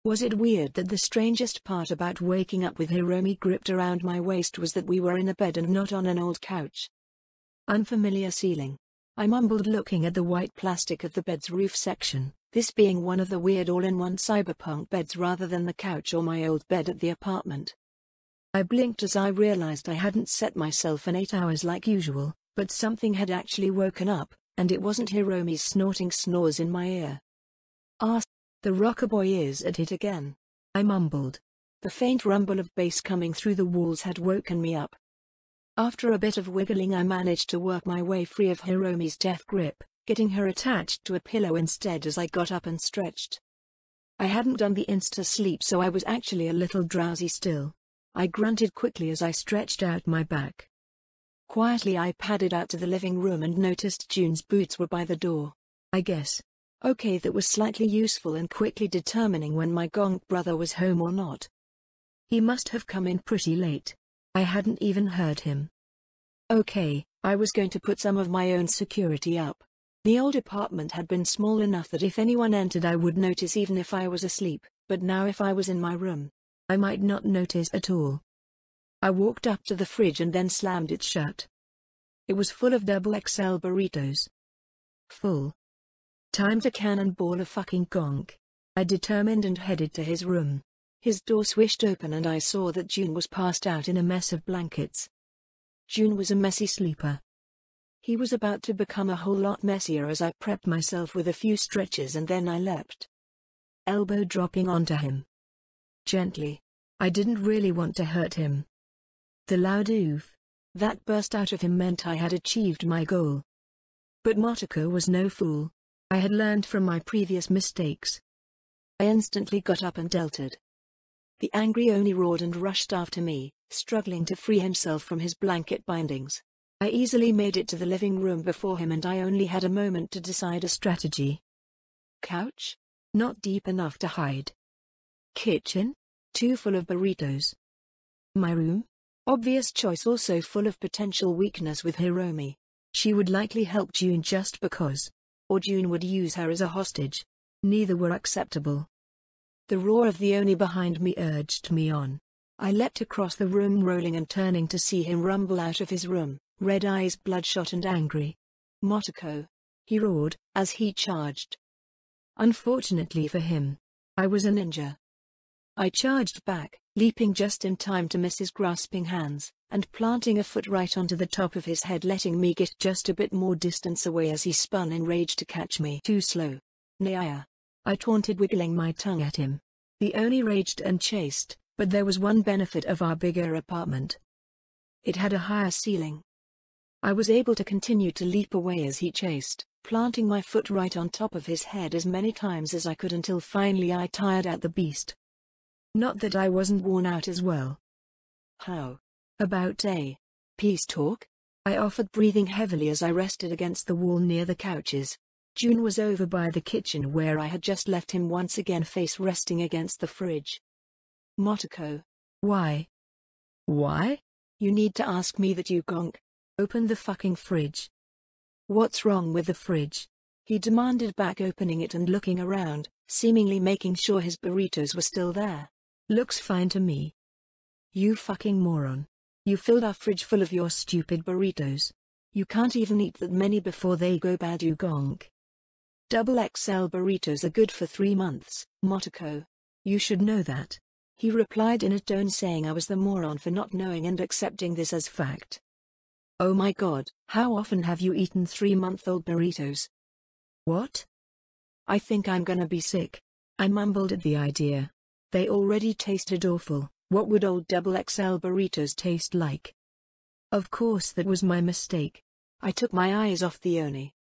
Was it weird that the strangest part about waking up with Hiromi gripped around my waist was that we were in a bed and not on an old couch? Unfamiliar ceiling. I mumbled, looking at the white plastic of the bed's roof section, this being one of the weird all-in-one cyberpunk beds rather than the couch or my old bed at the apartment. I blinked as I realized I hadn't set myself an 8 hours like usual, but something had actually woken up, and it wasn't Hiromi's snorting snores in my ear. The rocker boy is at it again," I mumbled. The faint rumble of bass coming through the walls had woken me up. After a bit of wiggling, I managed to work my way free of Hiromi's death grip, getting her attached to a pillow instead as I got up and stretched. I hadn't done the insta-sleep, so I was actually a little drowsy still. I grunted quickly as I stretched out my back. Quietly I padded out to the living room and noticed June's boots were by the door. I guess. Okay, that was slightly useful in quickly determining when my gonk brother was home or not. He must have come in pretty late. I hadn't even heard him. Okay, I was going to put some of my own security up. The old apartment had been small enough that if anyone entered I would notice even if I was asleep, but now if I was in my room, I might not notice at all. I walked up to the fridge and then slammed it shut. It was full of XXL burritos. Full. Time to cannonball a fucking gonk. I determined and headed to his room. His door swished open and I saw that June was passed out in a mess of blankets. June was a messy sleeper. He was about to become a whole lot messier as I prepped myself with a few stretches and then I leapt, elbow dropping onto him. Gently. I didn't really want to hurt him. The loud oof that burst out of him meant I had achieved my goal. But Motoko was no fool. I had learned from my previous mistakes. I instantly got up and delted. The angry Oni roared and rushed after me, struggling to free himself from his blanket bindings. I easily made it to the living room before him and I only had a moment to decide a strategy. Couch? Not deep enough to hide. Kitchen? Too full of burritos. My room? Obvious choice, also full of potential weakness with Hiromi. She would likely help June just because. Or June would use her as a hostage. Neither were acceptable. The roar of the Oni behind me urged me on. I leapt across the room, rolling and turning to see him rumble out of his room, red eyes bloodshot and angry. Motoko! He roared, as he charged. Unfortunately for him, I was a ninja. I charged back, leaping just in time to miss his grasping hands, and planting a foot right onto the top of his head, letting me get just a bit more distance away as he spun in rage to catch me. Too slow. Naya. I taunted, wiggling my tongue at him. The Oni raged and chased, but there was one benefit of our bigger apartment. It had a higher ceiling. I was able to continue to leap away as he chased, planting my foot right on top of his head as many times as I could until finally I tired out the beast. Not that I wasn't worn out as well. How about a peace talk? I offered, breathing heavily as I rested against the wall near the couches. June was over by the kitchen where I had just left him, once again face resting against the fridge. Motoko. Why? Why? You need to ask me that, you gonk. Open the fucking fridge. What's wrong with the fridge? He demanded, back opening it and looking around, seemingly making sure his burritos were still there. Looks fine to me. You fucking moron. You filled our fridge full of your stupid burritos. You can't even eat that many before they go bad, you gonk. XXL burritos are good for 3 months, Motoko. You should know that. He replied in a tone saying I was the moron for not knowing and accepting this as fact. Oh my god, how often have you eaten 3-month-old burritos? What? I think I'm gonna be sick. I mumbled at the idea. They already tasted awful. What would old XXL burritos taste like? Of course, that was my mistake. I took my eyes off the Oni.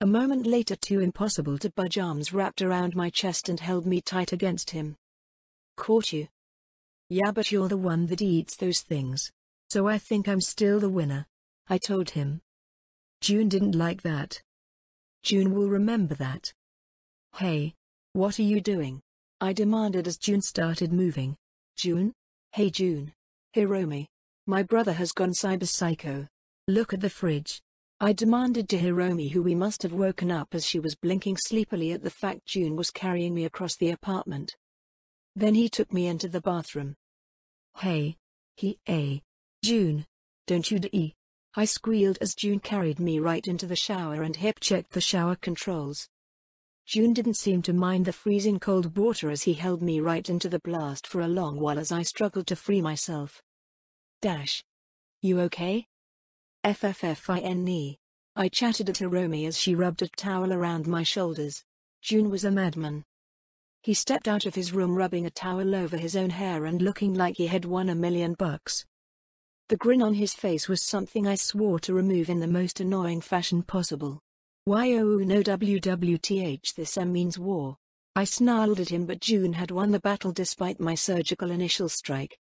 A moment later, 2 impossible to budge arms wrapped around my chest and held me tight against him. Caught you? Yeah, but you're the one that eats those things. So I think I'm still the winner, I told him. June didn't like that. June will remember that. Hey, what are you doing? I demanded as June started moving. June? Hey June. Hiromi. My brother has gone cyber psycho. Look at the fridge. I demanded to Hiromi, who we must have woken up as she was blinking sleepily at the fact June was carrying me across the apartment. Then he took me into the bathroom. Hey. June. Don't you dee. I squealed as June carried me right into the shower and hip-checked the shower controls. June didn't seem to mind the freezing cold water as he held me right into the blast for a long while as I struggled to free myself. You okay? FFFINE. I chatted at Hiromi as she rubbed a towel around my shoulders. June was a madman. He stepped out of his room rubbing a towel over his own hair and looking like he had won $1 million. The grin on his face was something I swore to remove in the most annoying fashion possible. "Oh no WWTH, this means war." I snarled at him, but June had won the battle despite my surgical initial strike.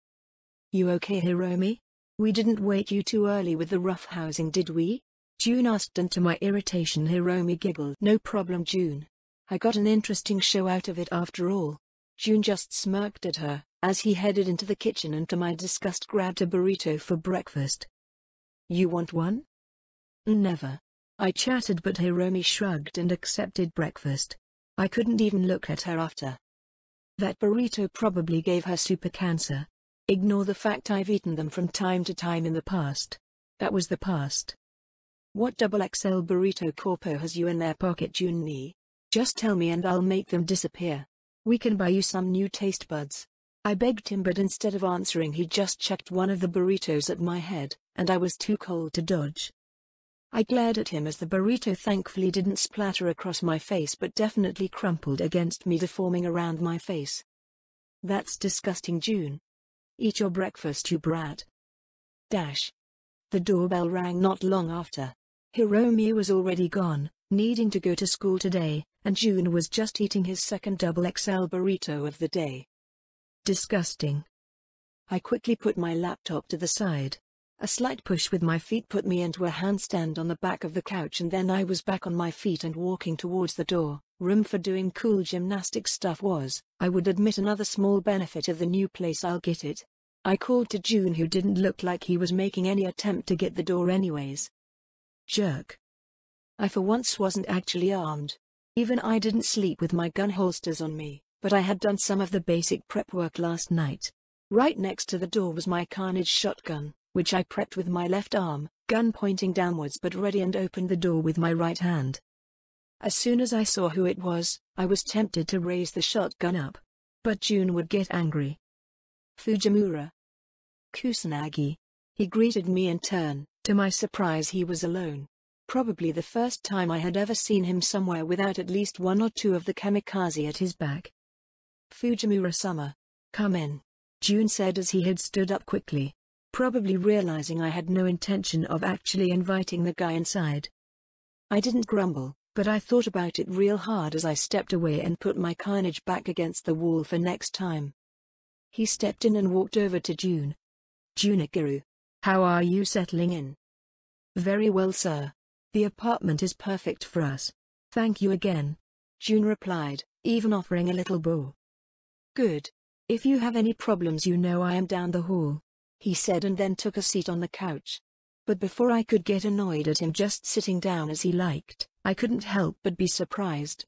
"You okay, Hiromi? We didn't wake you too early with the roughhousing, did we?" June asked, and to my irritation Hiromi giggled. "No problem, June. I got an interesting show out of it after all." June just smirked at her, as he headed into the kitchen and to my disgust grabbed a burrito for breakfast. "You want one?" "Never." I chattered, but Hiromi shrugged and accepted breakfast. I couldn't even look at her after. That burrito probably gave her super cancer. Ignore the fact I've eaten them from time to time in the past. That was the past. "What XXL burrito corpo has you in their pocket, June? Just tell me and I'll make them disappear. We can buy you some new taste buds." I begged him, but instead of answering he just chucked one of the burritos at my head, and I was too cold to dodge. I glared at him as the burrito thankfully didn't splatter across my face but definitely crumpled against me, deforming around my face. "That's disgusting, June. Eat your breakfast, you brat." The doorbell rang not long after. Hiromi was already gone, needing to go to school today, and June was just eating his second XXL burrito of the day. Disgusting. I quickly put my laptop to the side. A slight push with my feet put me into a handstand on the back of the couch, and then I was back on my feet and walking towards the door. Room for doing cool gymnastic stuff was, I would admit, another small benefit of the new place. I'll get it. I called to June, who didn't look like he was making any attempt to get the door anyways. Jerk. I for once wasn't actually armed. Even I didn't sleep with my gun holsters on me, but I had done some of the basic prep work last night. Right next to the door was my Carnage shotgun, which I prepped with my left arm, gun pointing downwards but ready, and opened the door with my right hand. As soon as I saw who it was, I was tempted to raise the shotgun up. But June would get angry. "Fujimura. Kusanagi." He greeted me in turn. To my surprise he was alone. Probably the first time I had ever seen him somewhere without at least one or two of the kamikaze at his back. "Fujimura-sama. Come in," June said as he had stood up quickly, probably realizing I had no intention of actually inviting the guy inside. I didn't grumble, but I thought about it real hard as I stepped away and put my Carnage back against the wall for next time. He stepped in and walked over to June. "Junikiru. How are you settling in?" "Very well, sir. The apartment is perfect for us. Thank you again," June replied, even offering a little bow. "Good. If you have any problems, you know I am down the hall," he said, and then took a seat on the couch. But before I could get annoyed at him just sitting down as he liked, I couldn't help but be surprised.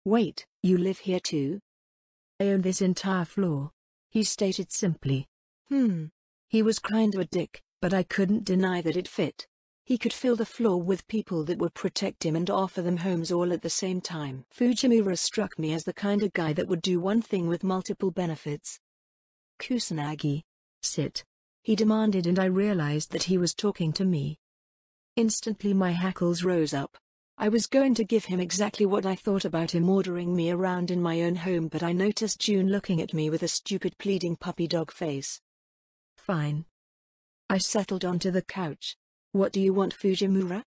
"Wait, you live here too?" "I own this entire floor," he stated simply. He was kinda a dick, but I couldn't deny that it fit. He could fill the floor with people that would protect him and offer them homes all at the same time. Fujimura struck me as the kind of guy that would do one thing with multiple benefits. "Kusanagi. Sit," he demanded, and I realized that he was talking to me. Instantly my hackles rose up. I was going to give him exactly what I thought about him ordering me around in my own home, but I noticed June looking at me with a stupid pleading puppy dog face. "Fine." I settled onto the couch. "What do you want, Fujimura?"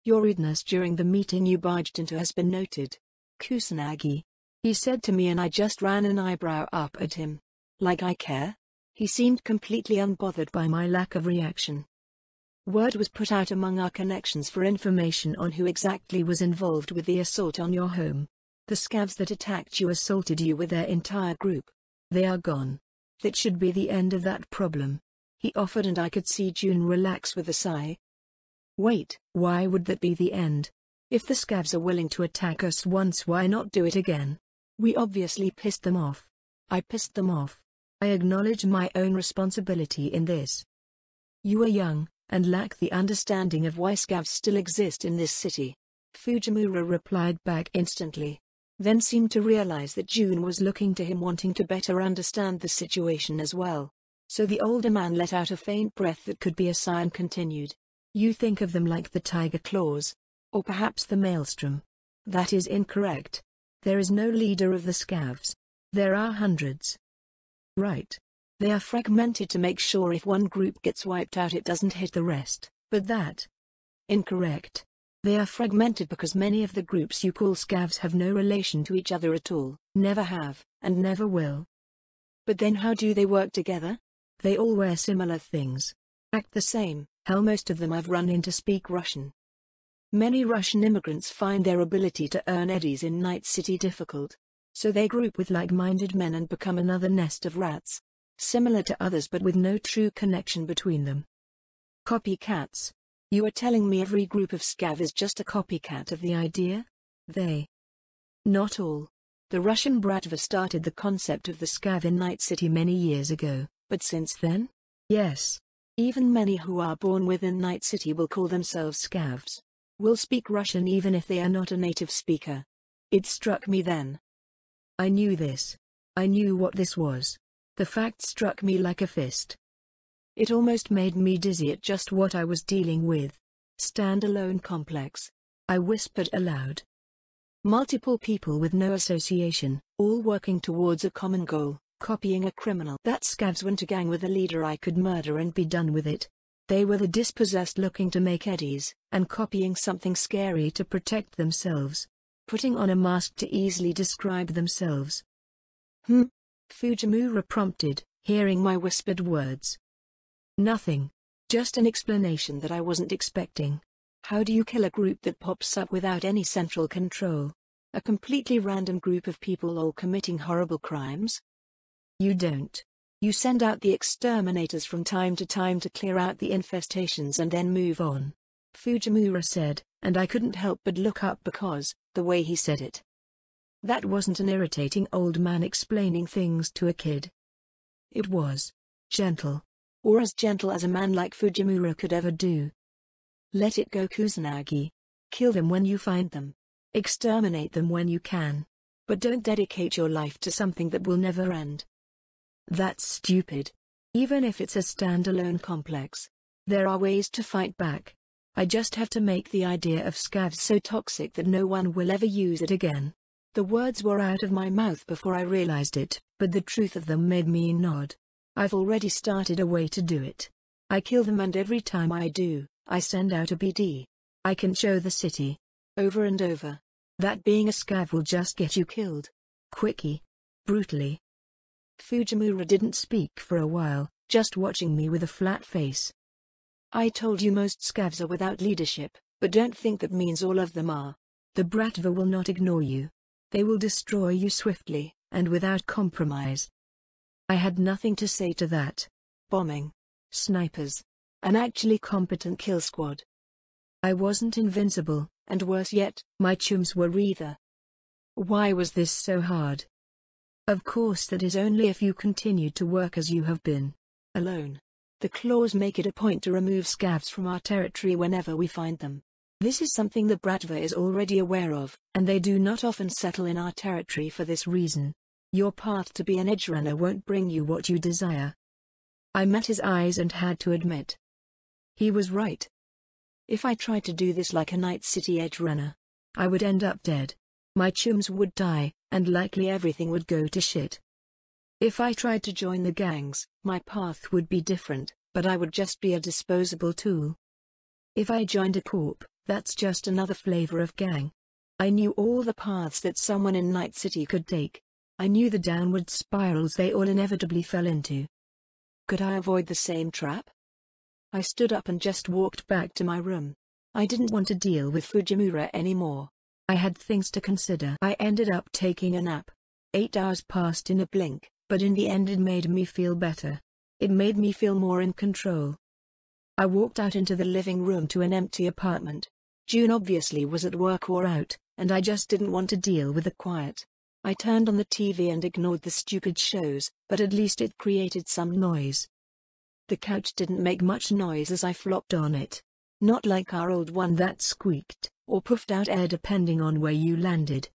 "Your rudeness during the meeting you barged into has been noted, Kusanagi," he said to me, and I just ran an eyebrow up at him. Like I care? He seemed completely unbothered by my lack of reaction. Word was put out among our connections for information on who exactly was involved with the assault on your home. The scavs that attacked you assaulted you with their entire group. They are gone. That should be the end of that problem," he offered, and I could see June relax with a sigh. "Wait, why would that be the end? If the scavs are willing to attack us once, why not do it again? We obviously pissed them off. I pissed them off. I acknowledge my own responsibility in this. You are young, and lack the understanding of why scavs still exist in this city. Fujimura replied back instantly. Then seemed to realize that June was looking to him, wanting to better understand the situation as well. So the older man let out a faint breath that could be a sigh and continued. You think of them like the tiger claws. Or perhaps the maelstrom. That is incorrect. There is no leader of the scavs. There are hundreds. Right. They are fragmented to make sure if one group gets wiped out it doesn't hit the rest. But that. Incorrect. They are fragmented because many of the groups you call scavs have no relation to each other at all. Never have, and never will. But then how do they work together? They all wear similar things. Act the same. Hell, most of them I've run into speak Russian. Many Russian immigrants find their ability to earn eddies in Night City difficult. So they group with like-minded men and become another nest of rats. Similar to others but with no true connection between them. Copycats. You are telling me every group of scav is just a copycat of the idea? They. Not all. The Russian Bratva started the concept of the scav in Night City many years ago, but since then? Yes. Even many who are born within Night City will call themselves scavs. Will speak Russian even if they are not a native speaker. It struck me then. I knew this. I knew what this was. The fact struck me like a fist. It almost made me dizzy at just what I was dealing with. Standalone complex. I whispered aloud. Multiple people with no association, all working towards a common goal, copying a criminal. That scavs went a gang with a leader I could murder and be done with it. They were the dispossessed looking to make eddies, and copying something scary to protect themselves. Putting on a mask to easily describe themselves. Fujimura prompted, hearing my whispered words. Nothing. Just an explanation that I wasn't expecting. How do you kill a group that pops up without any central control? A completely random group of people all committing horrible crimes? You don't. You send out the exterminators from time to time to clear out the infestations and then move on. Fujimura said, and I couldn't help but look up because, the way he said it. That wasn't an irritating old man explaining things to a kid. It was gentle. Or as gentle as a man like Fujimura could ever do. Let it go, Kusanagi. Kill them when you find them. Exterminate them when you can. But don't dedicate your life to something that will never end. That's stupid. Even if it's a standalone complex. There are ways to fight back. I just have to make the idea of scavs so toxic that no one will ever use it again. The words were out of my mouth before I realized it, but the truth of them made me nod. I've already started a way to do it. I kill them and every time I do, I send out a BD. I can show the city. Over and over. That being a scav will just get you killed. Quickly. Brutally. Fujimura didn't speak for a while, just watching me with a flat face. I told you most scavs are without leadership, but don't think that means all of them are. The Bratva will not ignore you. They will destroy you swiftly, and without compromise. I had nothing to say to that. Bombing. Snipers. An actually competent kill squad. I wasn't invincible, and worse yet, my chums were either. Why was this so hard? Of course that is only if you continued to work as you have been. Alone. The claws make it a point to remove scavs from our territory whenever we find them. This is something the Bratva is already aware of, and they do not often settle in our territory for this reason. Your path to be an edge runner won't bring you what you desire. I met his eyes and had to admit. He was right. If I tried to do this like a Night City edge runner, I would end up dead. My chums would die, and likely everything would go to shit. If I tried to join the gangs, my path would be different, but I would just be a disposable tool. If I joined a corp, that's just another flavor of gang. I knew all the paths that someone in Night City could take. I knew the downward spirals they all inevitably fell into. Could I avoid the same trap? I stood up and just walked back to my room. I didn't want to deal with Fujimura anymore. I had things to consider. I ended up taking a nap. 8 hours passed in a blink, but in the end it made me feel better. It made me feel more in control. I walked out into the living room to an empty apartment. June obviously was at work or out, and I just didn't want to deal with the quiet. I turned on the TV and ignored the stupid shows, but at least it created some noise. The couch didn't make much noise as I flopped on it. Not like our old one that squeaked, or puffed out air depending on where you landed.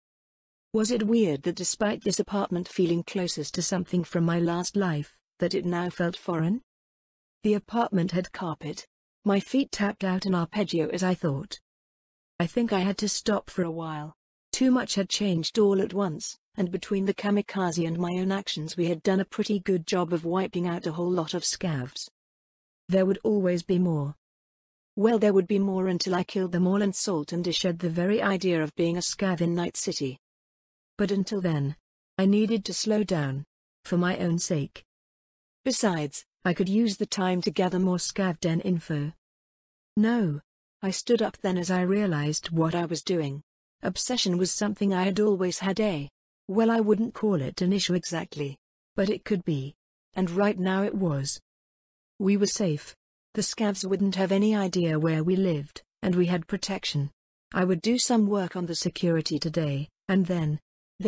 Was it weird that despite this apartment feeling closest to something from my last life, that it now felt foreign? The apartment had carpet. My feet tapped out an arpeggio as I thought. I think I had to stop for a while. Too much had changed all at once, and between the kamikaze and my own actions we had done a pretty good job of wiping out a whole lot of scavs. There would always be more. Well, there would be more until I killed them all and salt and dished the very idea of being a scav in Night City. But until then, I needed to slow down. For my own sake. Besides, I could use the time to gather more scav den info. No. I stood up then as I realized what I was doing. Obsession was something I had always had well, I wouldn't call it an issue exactly. But it could be. And right now it was. We were safe. The scavs wouldn't have any idea where we lived, and we had protection. I would do some work on the security today, and then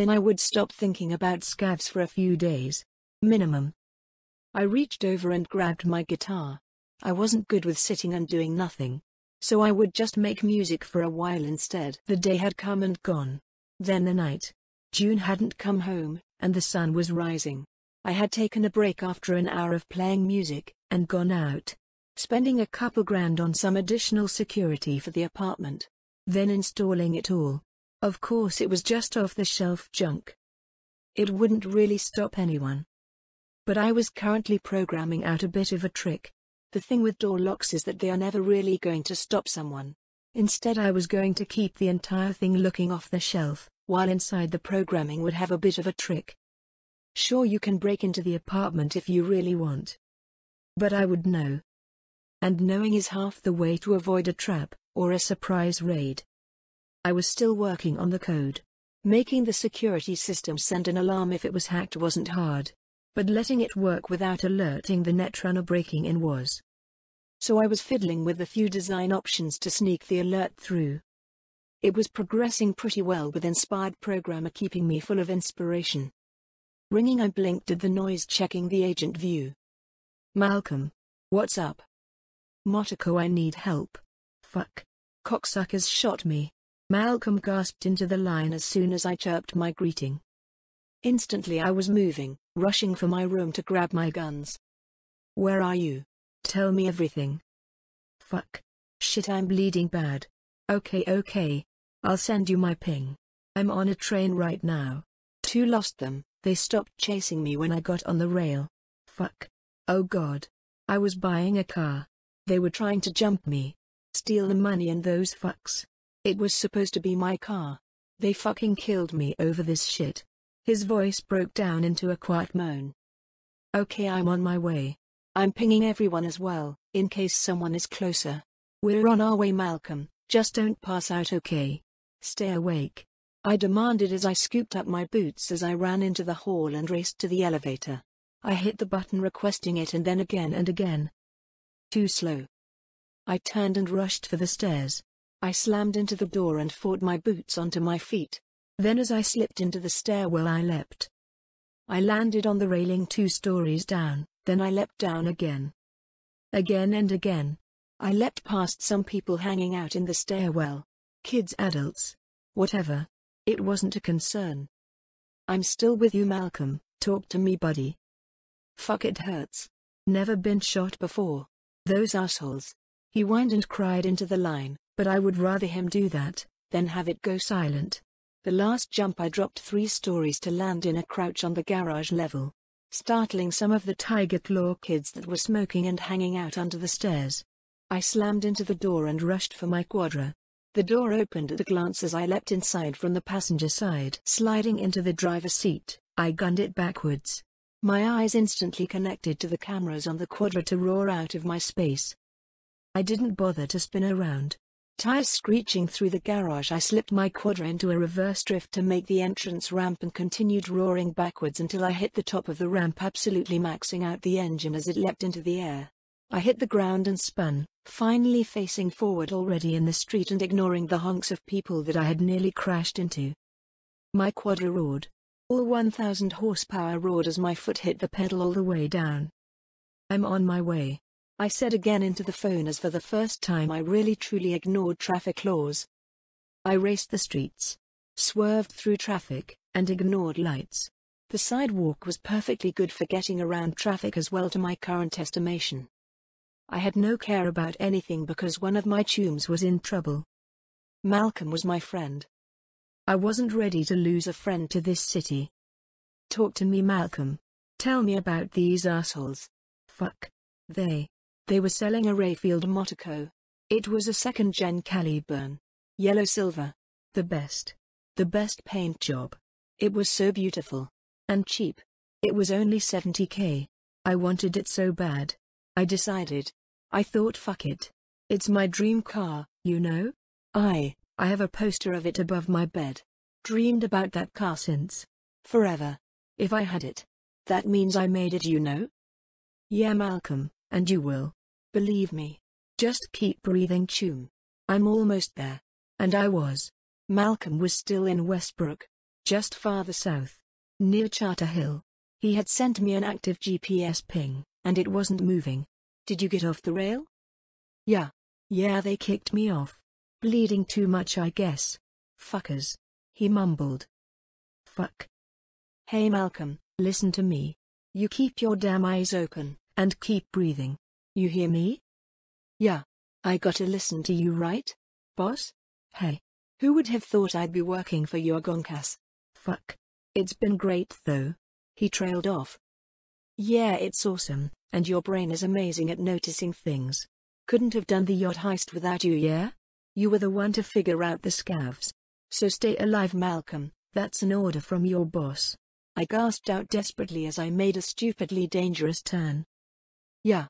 I would stop thinking about scavs for a few days. Minimum. I reached over and grabbed my guitar. I wasn't good with sitting and doing nothing. So I would just make music for a while instead. The day had come and gone. Then the night. June hadn't come home, and the sun was rising. I had taken a break after an hour of playing music, and gone out. Spending a couple grand on some additional security for the apartment. Then installing it all. Of course it was just off-the-shelf junk. It wouldn't really stop anyone. But I was currently programming out a bit of a trick. The thing with door locks is that they are never really going to stop someone. Instead I was going to keep the entire thing looking off the shelf, while inside the programming would have a bit of a trick. Sure, you can break into the apartment if you really want. But I would know. And knowing is half the way to avoid a trap, or a surprise raid. I was still working on the code. Making the security system send an alarm if it was hacked wasn't hard. But letting it work without alerting the netrunner breaking in was. So I was fiddling with a few design options to sneak the alert through. It was progressing pretty well with Inspired Programmer keeping me full of inspiration. Ringing, I blinked at the noise, checking the agent view. Malcolm. What's up? Motoko, I need help. Fuck. Cocksuckers shot me. Malcolm gasped into the line as soon as I chirped my greeting. Instantly I was moving, rushing for my room to grab my guns. Where are you? Tell me everything. Fuck. Shit, I'm bleeding bad. Okay. I'll send you my ping. I'm on a train right now. Two lost them. They stopped chasing me when I got on the rail. Fuck. Oh god. I was buying a car. They were trying to jump me. Steal the money and those fucks. It was supposed to be my car. They fucking killed me over this shit. His voice broke down into a quiet moan. Okay, I'm on my way. I'm pinging everyone as well, in case someone is closer. We're on our way, Malcolm, just don't pass out, okay? Stay awake. I demanded as I scooped up my boots as I ran into the hall and raced to the elevator. I hit the button requesting it and then again and again. Too slow. I turned and rushed for the stairs. I slammed into the door and fought my boots onto my feet. Then as I slipped into the stairwell I leapt. I landed on the railing 2 stories down, then I leapt down again. Again and again. I leapt past some people hanging out in the stairwell. Kids, adults. Whatever. It wasn't a concern. I'm still with you, Malcolm, talk to me, buddy. Fuck, it hurts. Never been shot before. Those assholes. He whined and cried into the line, but I would rather him do that, than have it go silent. The last jump I dropped 3 stories to land in a crouch on the garage level, startling some of the Tiger Claw kids that were smoking and hanging out under the stairs. I slammed into the door and rushed for my quadra. The door opened at a glance as I leapt inside from the passenger side. Sliding into the driver's seat, I gunned it backwards. My eyes instantly connected to the cameras on the quadra to roar out of my space. I didn't bother to spin around. Tires screeching through the garage, I slipped my quadra into a reverse drift to make the entrance ramp and continued roaring backwards until I hit the top of the ramp, absolutely maxing out the engine as it leapt into the air. I hit the ground and spun, finally facing forward already in the street and ignoring the honks of people that I had nearly crashed into. My quadra roared. All 1,000 horsepower roared as my foot hit the pedal all the way down. I'm on my way, I said again into the phone as for the first time I really truly ignored traffic laws. I raced the streets, swerved through traffic, and ignored lights. The sidewalk was perfectly good for getting around traffic as well to my current estimation. I had no care about anything because one of my chums was in trouble. Malcolm was my friend. I wasn't ready to lose a friend to this city. Talk to me, Malcolm. Tell me about these assholes. Fuck. They were selling a Rayfield Motoco. It was a second-gen Caliburn. Yellow silver. The best paint job. It was so beautiful. And cheap. It was only $70K. I wanted it so bad. I decided. I thought fuck it. It's my dream car, you know? I have a poster of it above my bed. Dreamed about that car since. Forever. If I had it. That means I made it, you know? Yeah, Malcolm, and you will. Believe me. Just keep breathing, chum. I'm almost there. And I was. Malcolm was still in Westbrook. Just farther south. Near Charter Hill. He had sent me an active GPS ping, and it wasn't moving. Did you get off the rail? Yeah, they kicked me off. Bleeding too much, I guess. Fuckers. He mumbled. Fuck. Hey Malcolm, listen to me. You keep your damn eyes open, and keep breathing. You hear me? Yeah. I gotta listen to you, right, boss? Hey. Who would have thought I'd be working for your gonkas? Fuck. It's been great though. He trailed off. Yeah, it's awesome, and your brain is amazing at noticing things. Couldn't have done the yacht heist without you, yeah? You were the one to figure out the scavs. So stay alive, Malcolm. That's an order from your boss. I gasped out desperately as I made a stupidly dangerous turn. Yeah.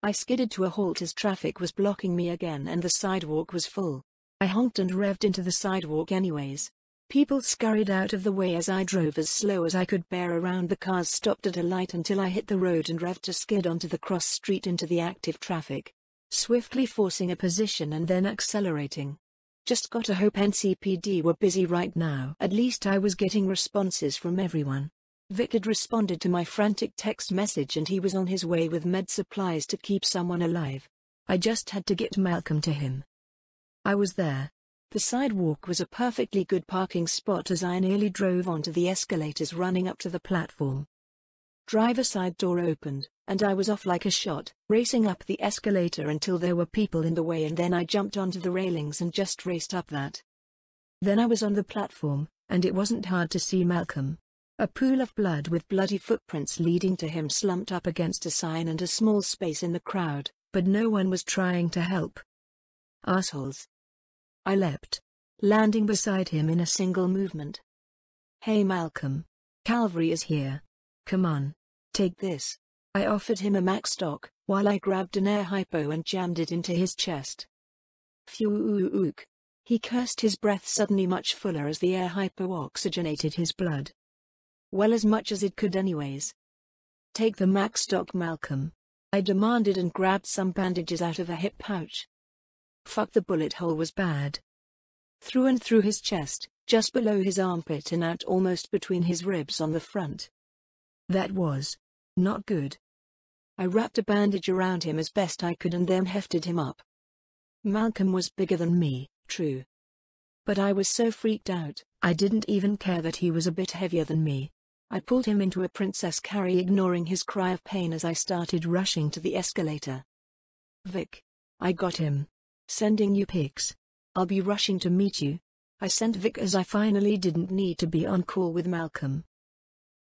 I skidded to a halt as traffic was blocking me again and the sidewalk was full. I honked and revved into the sidewalk anyways. People scurried out of the way as I drove as slow as I could bear around the cars stopped at a light until I hit the road and revved to skid onto the cross street into the active traffic. Swiftly forcing a position and then accelerating. Just gotta hope NCPD were busy right now. At least I was getting responses from everyone. Vic had responded to my frantic text message and he was on his way with med supplies to keep someone alive. I just had to get Malcolm to him. I was there. The sidewalk was a perfectly good parking spot as I nearly drove onto the escalators running up to the platform. Driver's side door opened, and I was off like a shot, racing up the escalator until there were people in the way and then I jumped onto the railings and just raced up that. Then I was on the platform, and it wasn't hard to see Malcolm. A pool of blood with bloody footprints leading to him slumped up against a sign and a small space in the crowd, but no one was trying to help. Assholes. I leapt, landing beside him in a single movement. Hey Malcolm. Calvary is here. Come on. Take this. I offered him a Mac stock, while I grabbed an air hypo and jammed it into his chest. Phew. He cursed, his breath suddenly much fuller as the air hypo oxygenated his blood. Well, as much as it could anyways. Take the Mac stock, Malcolm. I demanded and grabbed some bandages out of a hip pouch. Fuck, the bullet hole was bad. Through and through his chest, just below his armpit and out almost between his ribs on the front. That was not good. I wrapped a bandage around him as best I could and then hefted him up. Malcolm was bigger than me, true. But I was so freaked out, I didn't even care that he was a bit heavier than me. I pulled him into a princess carry, ignoring his cry of pain as I started rushing to the escalator. Vic. I got him. Sending you pics. I'll be rushing to meet you. I sent Vic as I finally didn't need to be on call with Malcolm.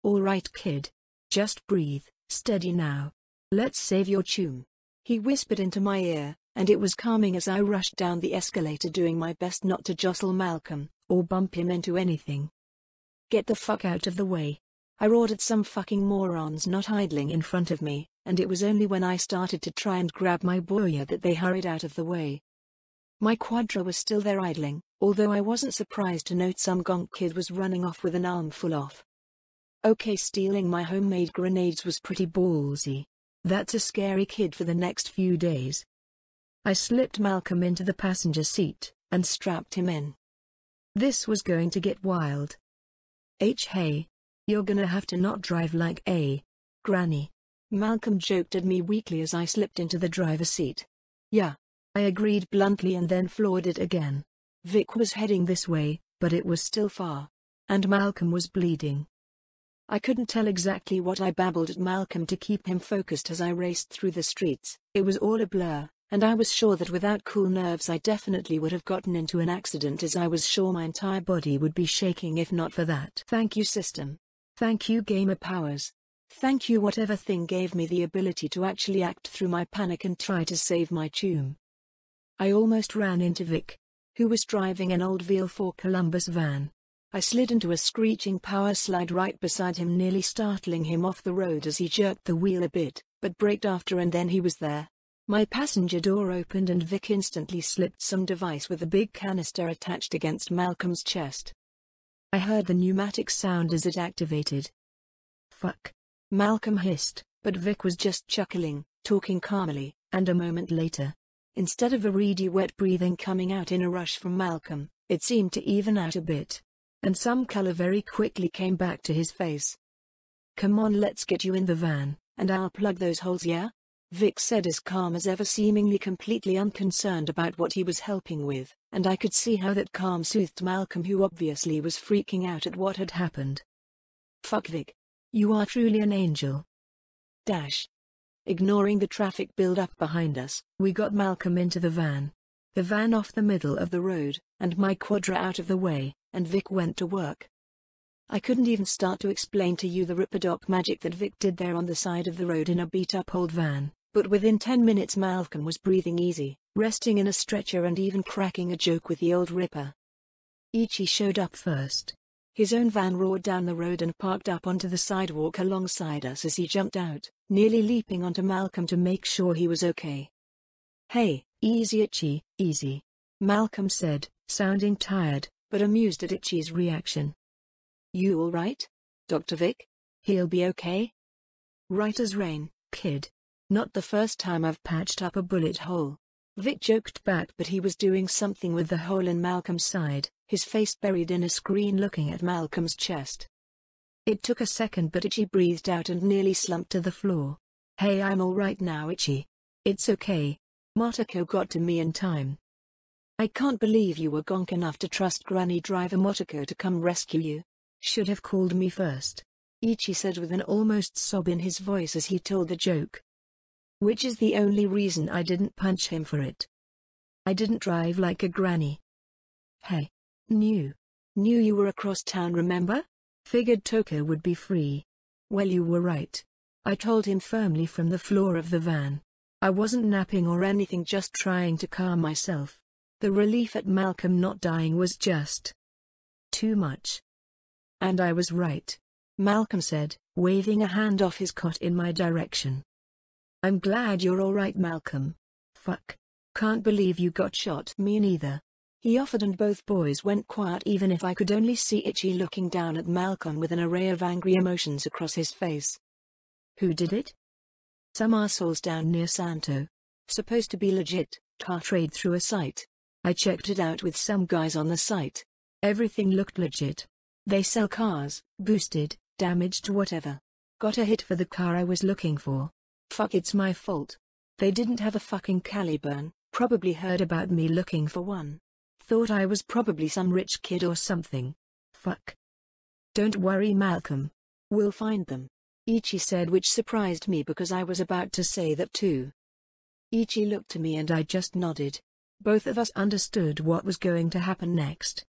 All right, kid. Just breathe, steady now. Let's save your chum. He whispered into my ear, and it was calming as I rushed down the escalator, doing my best not to jostle Malcolm, or bump him into anything. Get the fuck out of the way. I roared at some fucking morons not idling in front of me, and it was only when I started to try and grab my boya that they hurried out of the way. My quadra was still there idling, although I wasn't surprised to note some gonk kid was running off with an armful off. Okay, stealing my homemade grenades was pretty ballsy. That's a scary kid for the next few days. I slipped Malcolm into the passenger seat, and strapped him in. This was going to get wild. Hey, You're gonna have to not drive like a granny. Malcolm joked at me weakly as I slipped into the driver's seat. Yeah. I agreed bluntly and then floored it again. Vic was heading this way, but it was still far. And Malcolm was bleeding. I couldn't tell exactly what I babbled at Malcolm to keep him focused as I raced through the streets. It was all a blur, and I was sure that without cool nerves I definitely would have gotten into an accident, as I was sure my entire body would be shaking if not for that. Thank you, system. Thank you, gamer powers. Thank you, whatever thing gave me the ability to actually act through my panic and try to save my tune. I almost ran into Vic, who was driving an old VL4 Columbus van. I slid into a screeching power slide right beside him, nearly startling him off the road as he jerked the wheel a bit, but braked after, and then he was there. My passenger door opened and Vic instantly slipped some device with a big canister attached against Malcolm's chest. I heard the pneumatic sound as it activated. Fuck. Malcolm hissed, but Vic was just chuckling, talking calmly, and a moment later, instead of a reedy wet breathing coming out in a rush from Malcolm, it seemed to even out a bit. And some color very quickly came back to his face. Come on, let's get you in the van, and I'll plug those holes, yeah? Vic said as calm as ever, seemingly completely unconcerned about what he was helping with, and I could see how that calm soothed Malcolm, who obviously was freaking out at what had happened. Fuck, Vic. You are truly an angel. Ignoring the traffic build-up behind us, we got Malcolm into the van off the middle of the road, and my quadra out of the way, and Vic went to work. I couldn't even start to explain to you the Ripperdoc magic that Vic did there on the side of the road in a beat-up old van, but within 10 minutes Malcolm was breathing easy, resting in a stretcher and even cracking a joke with the old Ripper. Ichi showed up first. His own van roared down the road and parked up onto the sidewalk alongside us as he jumped out, nearly leaping onto Malcolm to make sure he was okay. Hey, easy Ichi, easy, Malcolm said, sounding tired, but amused at Ichi's reaction. You alright, Dr. Vic? He'll be okay? Right as rain, kid. Not the first time I've patched up a bullet hole. Vic joked back, but he was doing something with the hole in Malcolm's side, his face buried in a screen looking at Malcolm's chest. It took a second, but Ichi breathed out and nearly slumped to the floor. Hey, I'm alright now, Ichi. It's okay. Motoko got to me in time. I can't believe you were gonk enough to trust Granny Driver Motoko to come rescue you. Should have called me first, Ichi said with an almost sob in his voice as he told the joke. Which is the only reason I didn't punch him for it. I didn't drive like a granny. Hey. Knew you were across town, remember? Figured Toko would be free. Well, you were right. I told him firmly from the floor of the van. I wasn't napping or anything, just trying to calm myself. The relief at Malcolm not dying was just too much. And I was right, Malcolm said, waving a hand off his cot in my direction. I'm glad you're alright, Malcolm. Fuck. Can't believe you got shot. Me neither. He offered, and both boys went quiet, even if I could only see Ichi looking down at Malcolm with an array of angry emotions across his face. Who did it? Some assholes down near Santo. Supposed to be legit, car trade through a site. I checked it out with some guys on the site. Everything looked legit. They sell cars, boosted, damaged, whatever. Got a hit for the car I was looking for. Fuck, it's my fault. They didn't have a fucking Caliburn, probably heard about me looking for one. Thought I was probably some rich kid or something. Fuck. Don't worry, Malcolm. We'll find them, Ichi said, which surprised me because I was about to say that too. Ichi looked to me and I just nodded. Both of us understood what was going to happen next.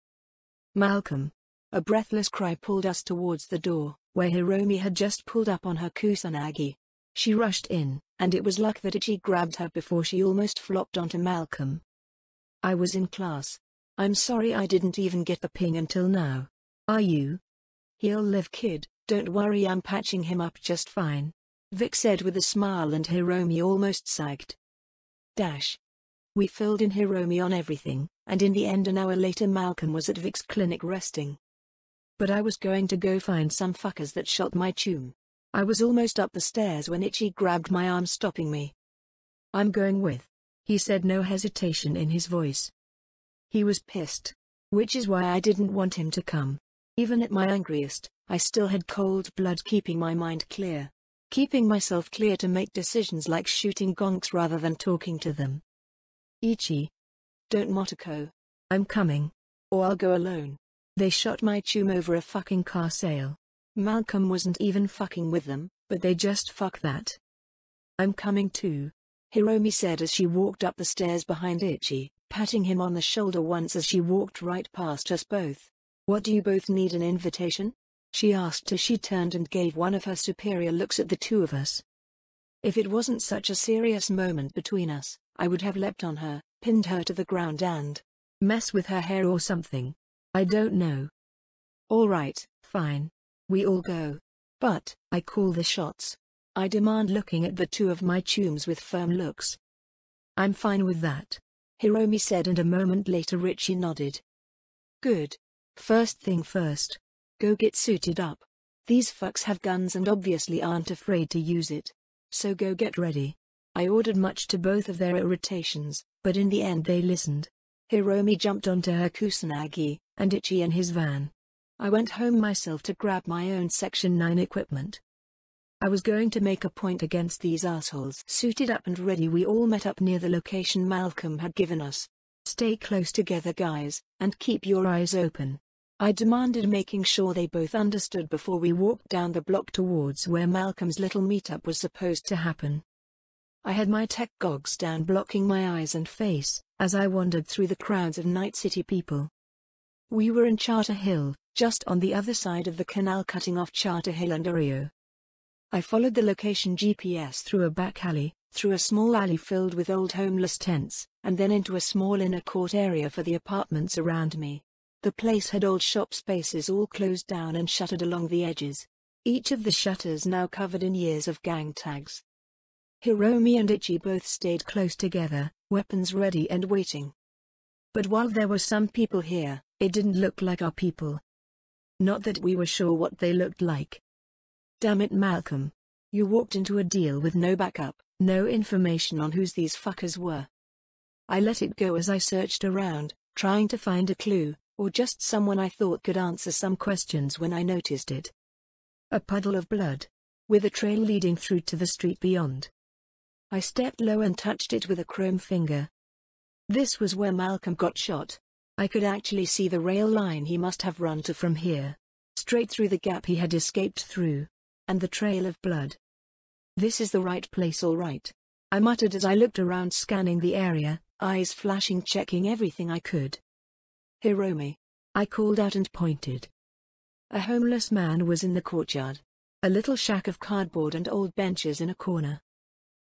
Malcolm. A breathless cry pulled us towards the door, where Hiromi had just pulled up on her Kusanagi. She rushed in, and it was luck that Ichi grabbed her before she almost flopped onto Malcolm. I was in class. I'm sorry I didn't even get the ping until now. Are you? He'll live, kid, don't worry, I'm patching him up just fine, Vic said with a smile, and Hiromi almost sagged. We filled in Hiromi on everything, and in the end an hour later Malcolm was at Vic's clinic resting. But I was going to go find some fuckers that shot my tune. I was almost up the stairs when Ichi grabbed my arm, stopping me. I'm going with, he said, no hesitation in his voice. He was pissed, which is why I didn't want him to come. Even at my angriest, I still had cold blood, keeping my mind clear. Keeping myself clear to make decisions like shooting gonks rather than talking to them. Ichi. Don't Motoko. I'm coming. Or I'll go alone. They shot my chum over a fucking car sale. Malcolm wasn't even fucking with them, but they just fuck that. I'm coming too, Hiromi said as she walked up the stairs behind Ichi, patting him on the shoulder once as she walked right past us both. What, do you both need an invitation? She asked as she turned and gave one of her superior looks at the two of us. If it wasn't such a serious moment between us, I would have leapt on her, pinned her to the ground and mess with her hair or something. I don't know. All right, fine. We all go. But I call the shots. I demand, looking at the two of my chums with firm looks. I'm fine with that, Hiromi said, and a moment later Richie nodded. Good. First thing first. Go get suited up. These fucks have guns and obviously aren't afraid to use it. So go get ready. I ordered, much to both of their irritations, but in the end they listened. Hiromi jumped onto her Kusanagi, and Ichi in his van. I went home myself to grab my own Section 9 equipment. I was going to make a point against these assholes. Suited up and ready, we all met up near the location Malcolm had given us. Stay close together, guys, and keep your eyes open, I demanded, making sure they both understood before we walked down the block towards where Malcolm's little meetup was supposed to happen. I had my tech goggles down, blocking my eyes and face, as I wandered through the crowds of Night City people. We were in Charter Hill, just on the other side of the canal cutting off Charter Hill and Orio. I followed the location GPS through a back alley, through a small alley filled with old homeless tents, and then into a small inner court area for the apartments around me. The place had old shop spaces all closed down and shuttered along the edges. Each of the shutters now covered in years of gang tags. Hiromi and Ichi both stayed close together, weapons ready and waiting. But while there were some people here, it didn't look like our people. Not that we were sure what they looked like. Damn it, Malcolm. You walked into a deal with no backup, no information on whose these fuckers were. I let it go as I searched around, trying to find a clue, or just someone I thought could answer some questions, when I noticed it. A puddle of blood, with a trail leading through to the street beyond. I stepped low and touched it with a chrome finger. This was where Malcolm got shot. I could actually see the rail line he must have run to from here, straight through the gap he had escaped through, and the trail of blood. This is the right place, all right, I muttered as I looked around, scanning the area, eyes flashing, checking everything I could. Hiromi, I called out and pointed. A homeless man was in the courtyard. A little shack of cardboard and old benches in a corner.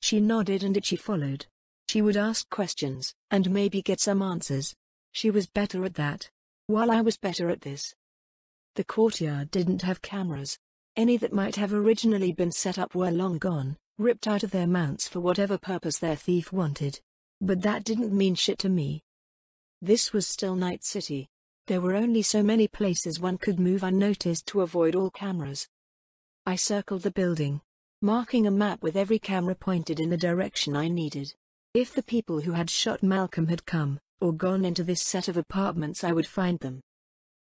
She nodded and Ichi followed. She would ask questions, and maybe get some answers. She was better at that, while I was better at this. The courtyard didn't have cameras. Any that might have originally been set up were long gone, ripped out of their mounts for whatever purpose their thief wanted. But that didn't mean shit to me. This was still Night City. There were only so many places one could move unnoticed to avoid all cameras. I circled the building, marking a map with every camera pointed in the direction I needed. If the people who had shot Malcolm had come, or gone into this set of apartments, I would find them.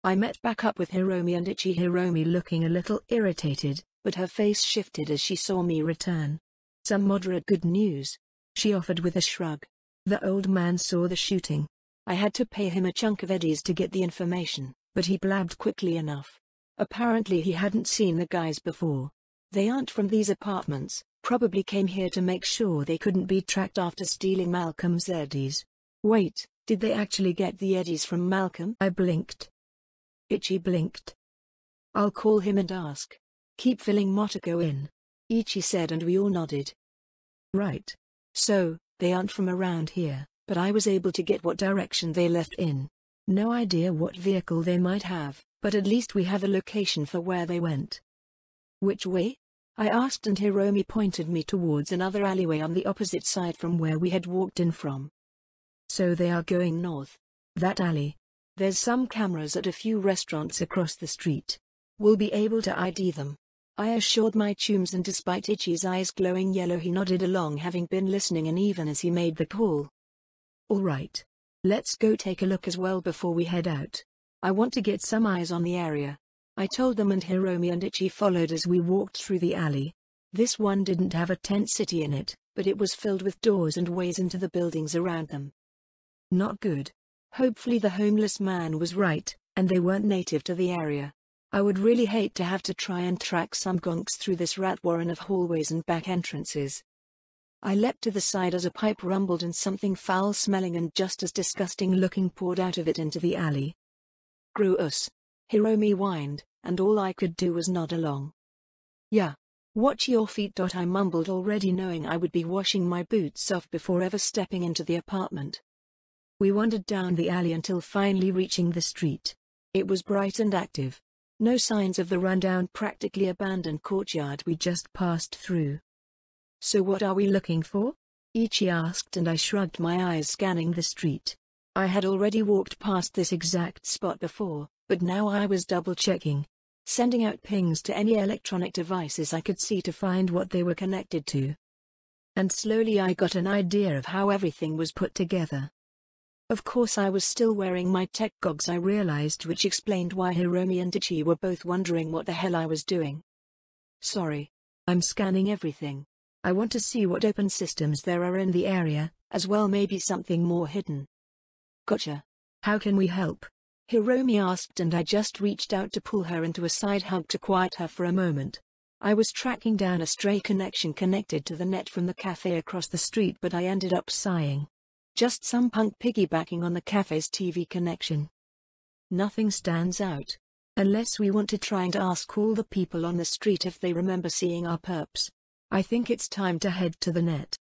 I met back up with Hiromi and Ichi, Hiromi looking a little irritated, but her face shifted as she saw me return. Some moderate good news, she offered with a shrug. The old man saw the shooting. I had to pay him a chunk of eddies to get the information, but he blabbed quickly enough. Apparently he hadn't seen the guys before. They aren't from these apartments, probably came here to make sure they couldn't be tracked after stealing Malcolm's eddies. Wait, did they actually get the eddies from Malcolm? I blinked. Ichi blinked. I'll call him and ask. Keep filling Motoko in, Ichi said, and we all nodded. Right. So, they aren't from around here, but I was able to get what direction they left in. No idea what vehicle they might have, but at least we have a location for where they went. Which way? I asked, and Hiromi pointed me towards another alleyway on the opposite side from where we had walked in from. So they are going north. That alley. There's some cameras at a few restaurants across the street. We'll be able to ID them, I assured my chums, and despite Ichi's eyes glowing yellow, he nodded along, having been listening, and even as he made the call. All right. Let's go take a look as well before we head out. I want to get some eyes on the area. I told them, and Hiromi and Ichi followed as we walked through the alley. This one didn't have a tent city in it, but it was filled with doors and ways into the buildings around them. Not good. Hopefully the homeless man was right, and they weren't native to the area. I would really hate to have to try and track some gonks through this rat warren of hallways and back entrances. I leapt to the side as a pipe rumbled and something foul-smelling and just as disgusting-looking poured out of it into the alley. Gross. Hiromi whined, and all I could do was nod along. Yeah. Watch your feet. I mumbled, already knowing I would be washing my boots off before ever stepping into the apartment. We wandered down the alley until finally reaching the street. It was bright and active. No signs of the rundown, practically abandoned courtyard we just passed through. So what are we looking for? Ichi asked, and I shrugged my eyes, scanning the street. I had already walked past this exact spot before, but now I was double-checking, sending out pings to any electronic devices I could see to find what they were connected to. And slowly I got an idea of how everything was put together. Of course I was still wearing my tech goggles, I realized, which explained why Hiromi and Ichi were both wondering what the hell I was doing. Sorry. I'm scanning everything. I want to see what open systems there are in the area, as well, maybe something more hidden. Gotcha. How can we help? Hiromi asked, and I just reached out to pull her into a side hug to quiet her for a moment. I was tracking down a stray connection connected to the net from the cafe across the street, but I ended up sighing. Just some punk piggybacking on the cafe's TV connection. Nothing stands out. Unless we want to try and ask all the people on the street if they remember seeing our perps. I think it's time to head to the net.